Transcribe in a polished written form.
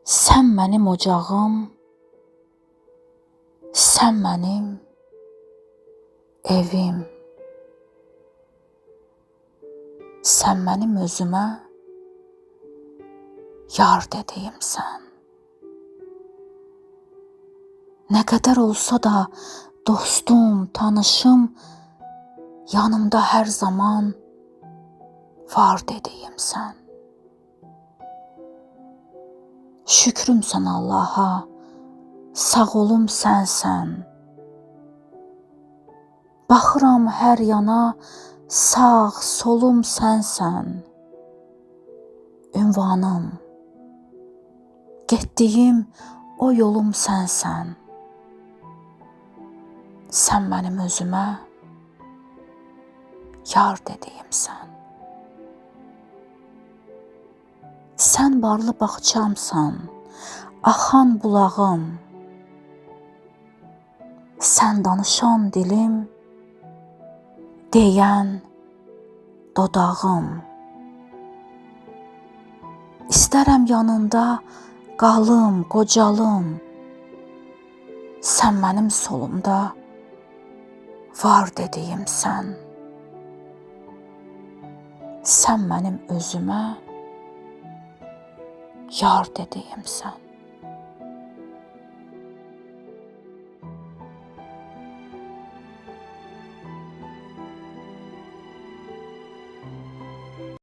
Sən mənim ocağım, sən mənim evim. Sən mənim özümə yar dediyimsən. Nə qədər olsa da dostum, tanışım, yanımda hər zaman var dediyimsən. Şükrüm sən Allaha, sağ olum sənsən. Baxıram hər yana, sağ solum sənsən. Ünvanım, getdiyim o yolum sənsən. Sən mənim özümə yar dediyimsən. Sən barlı bağçamsan, axan bulağım. Sən danışan dilim, deyən dodağım. İstərəm yanında qalım, qocalım. Sən mənim solumda var dediyimsən. Sən mənim özümə yar dediyimsən.